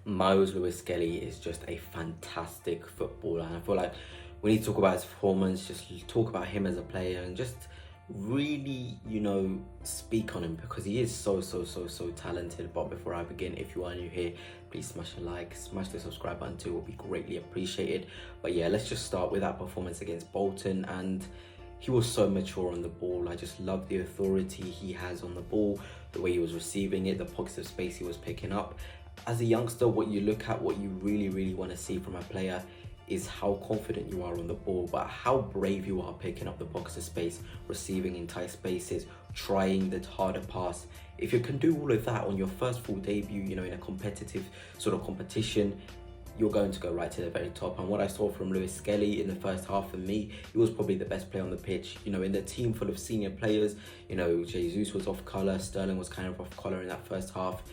Myles Lewis Skelly is just a fantastic footballer, and I feel like we need to talk about his performance, just talk about him as a player, and just really, speak on him because he is so talented. But before I begin, if you are new here, please smash a like, smash the subscribe button too, it will be greatly appreciated. But yeah, let's just start with that performance against Bolton, and he was so mature on the ball. I just love the authority he has on the ball, the way he was receiving it, the pockets of space he was picking up. As a youngster, what you look at, what you really want to see from a player is how confident you are on the ball, but how brave you are picking up the pockets of space, receiving in tight spaces, trying the harder pass. If you can do all of that on your first full debut, in a competitive sort of competition, you're going to go right to the very top. And what I saw from Lewis Skelly in the first half, for me, he was probably the best player on the pitch. In the team full of senior players, Jesus was off colour, Sterling was kind of off colour in that first half.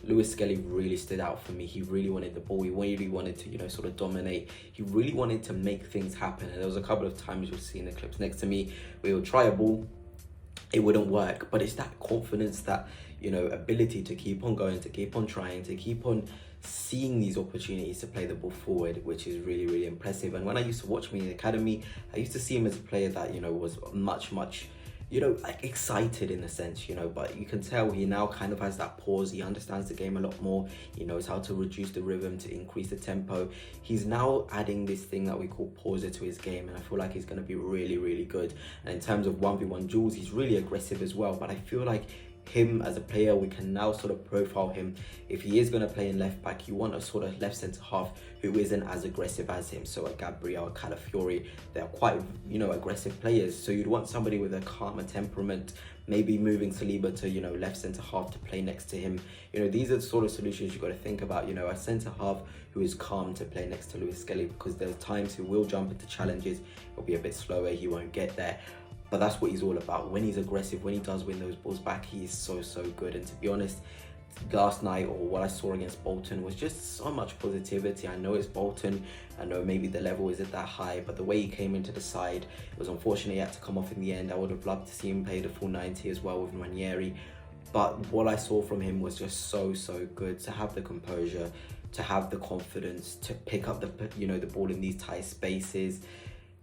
Lewis Skelly really stood out for me. He really wanted the ball. He really wanted to, sort of dominate. He really wanted to make things happen. And there was a couple of times you'll see in the clips next to me where he'll try a ball, it wouldn't work. But it's that confidence, that, ability to keep on going, to keep on trying, to keep on seeing these opportunities to play the ball forward, which is really impressive. And when I used to watch him in the academy, I used to see him as a player that, was much like excited in a sense, but you can tell he now kind of has that pause. He understands the game a lot more. He knows how to reduce the rhythm, to increase the tempo. He's now adding this thing that we call pauser to his game, and I feel like he's going to be really good. And in terms of 1v1 duels, he's really aggressive as well, but I feel like him as a player, we can now sort of profile him. If he is going to play in left back, you want a sort of left centre half who isn't as aggressive as him. So a Gabriel, a Calafiori, they're quite aggressive players, so you'd want somebody with a calmer temperament, maybe moving Saliba to left centre half to play next to him. These are the sort of solutions you've got to think about. A centre half who is calm to play next to Lewis Skelly, because there's times he will jump into challenges, he'll be a bit slower, he won't get there. But that's what he's all about. When he's aggressive, when he does win those balls back, he is so good. And to be honest, last night, or what I saw against Bolton, was just so much positivity. I know it's Bolton, I know maybe the level isn't that high, but the way he came into the side, it was unfortunate he had to come off in the end. I would have loved to see him play the full 90 as well with Ranieri. But what I saw from him was just so good. To have the composure, to have the confidence, to pick up the ball in these tight spaces,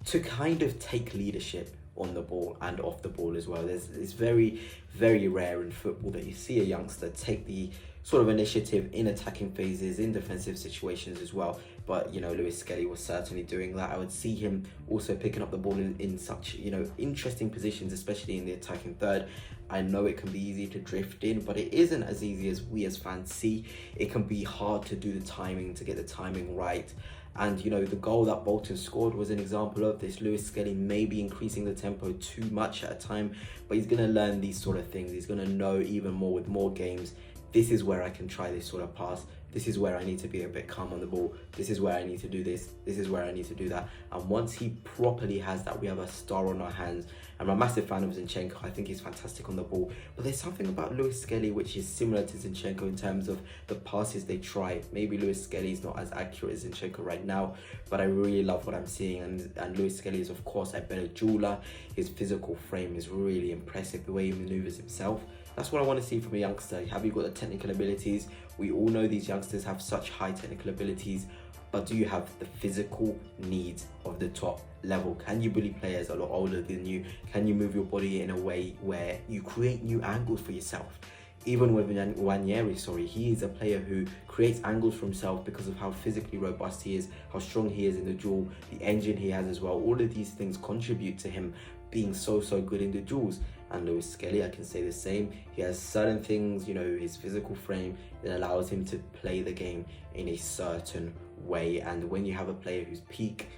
to kind of take leadership on the ball and off the ball as well. It's very rare in football that you see a youngster take the sort of initiative in attacking phases, in defensive situations as well. But Lewis Skelly was certainly doing that. I would see him also picking up the ball in such interesting positions, especially in the attacking third. I know it can be easy to drift in, but it isn't as easy as we as fans see. It can be hard to do the timing, to get the timing right. And the goal that Bolton scored was an example of this. Lewis Skelly may be increasing the tempo too much at a time, but he's going to learn these sort of things. He's going to know even more with more games. This is where I can try this sort of pass. This is where I need to be a bit calm on the ball. This is where I need to do this. This is where I need to do that. And once he properly has that, we have a star on our hands. I'm a massive fan of Zinchenko. I think he's fantastic on the ball. But there's something about Lewis Skelly which is similar to Zinchenko in terms of the passes they try. Maybe Lewis Skelly is not as accurate as Zinchenko right now, but I really love what I'm seeing. And Lewis Skelly is, of course, a better jeweler. His physical frame is really impressive, the way he maneuvers himself. That's what I want to see from a youngster. Have you got the technical abilities? We all know these youngsters have such high technical abilities, but do you have the physical needs of the top level? Can you bully players a lot older than you? Can you move your body in a way where you create new angles for yourself? Even with Ranieri, he is a player who creates angles for himself because of how physically robust he is, how strong he is in the duel, the engine he has as well. All of these things contribute to him being so good in the duels. And Lewis Skelly, I can say the same. He has certain things, his physical frame that allows him to play the game in a certain way. And when you have a player who's peak,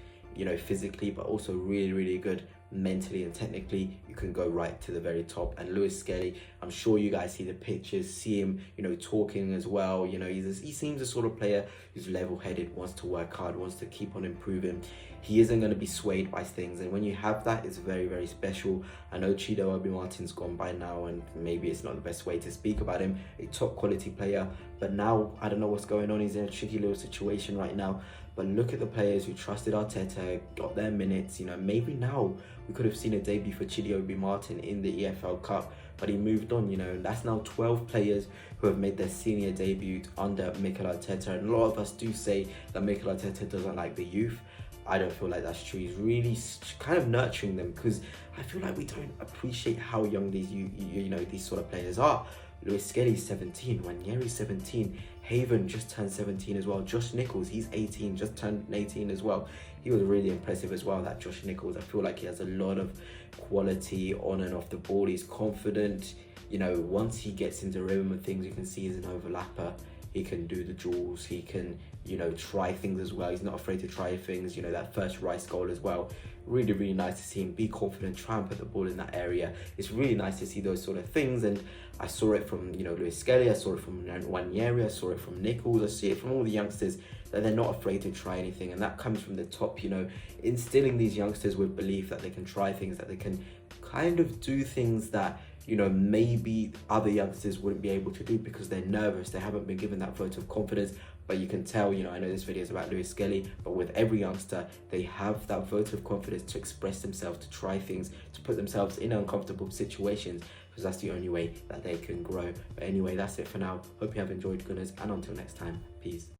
physically, but also really good mentally and technically, you can go right to the very top. And Lewis Skelly, I'm sure you guys see the pictures, see him, talking as well. He seems the sort of player who's level-headed, wants to work hard, wants to keep on improving. He isn't going to be swayed by things, and when you have that, it's very special. I know Chido Obi-Martin's gone by now, and maybe it's not the best way to speak about him, a top quality player, but now I don't know what's going on. He's in a tricky little situation right now. But look at the players who trusted Arteta, got their minutes. Maybe now we could have seen a debut for Chidi Obi-Martin in the EFL Cup. but he moved on, you know, and that's now 12 players who have made their senior debut under Mikel Arteta. And a lot of us do say that Mikel Arteta doesn't like the youth. I don't feel like that's true. He's really kind of nurturing them, because I feel like we don't appreciate how young these you know these sort of players are. Lewis Skelly's 17, Ranieri's 17, Haven just turned 17 as well. Josh Nichols, he's 18, just turned 18 as well. He was really impressive as well, that Josh Nichols. I feel like he has a lot of quality on and off the ball. He's confident. You know, once he gets into rhythm of things, you can see he's an overlapper. He can do the duels. He can, you know, try things as well. He's not afraid to try things. You know, that first Rice goal as well. Really, really nice to see him be confident, try and put the ball in that area. It's really nice to see those sort of things. And I saw it from, you know, Lewis Skelly. I saw it from Ranieri. I saw it from Nichols. I see it from all the youngsters, that they're not afraid to try anything. And that comes from the top, you know, instilling these youngsters with belief that they can try things, that they can kind of do things that, you know, maybe other youngsters wouldn't be able to do because they're nervous. They haven't been given that vote of confidence. But you can tell, you know, I know this video is about Lewis Skelly, but with every youngster, they have that vote of confidence to express themselves, to try things, to put themselves in uncomfortable situations, because that's the only way that they can grow. But anyway, that's it for now. Hope you have enjoyed, Gunners, and until next time, peace.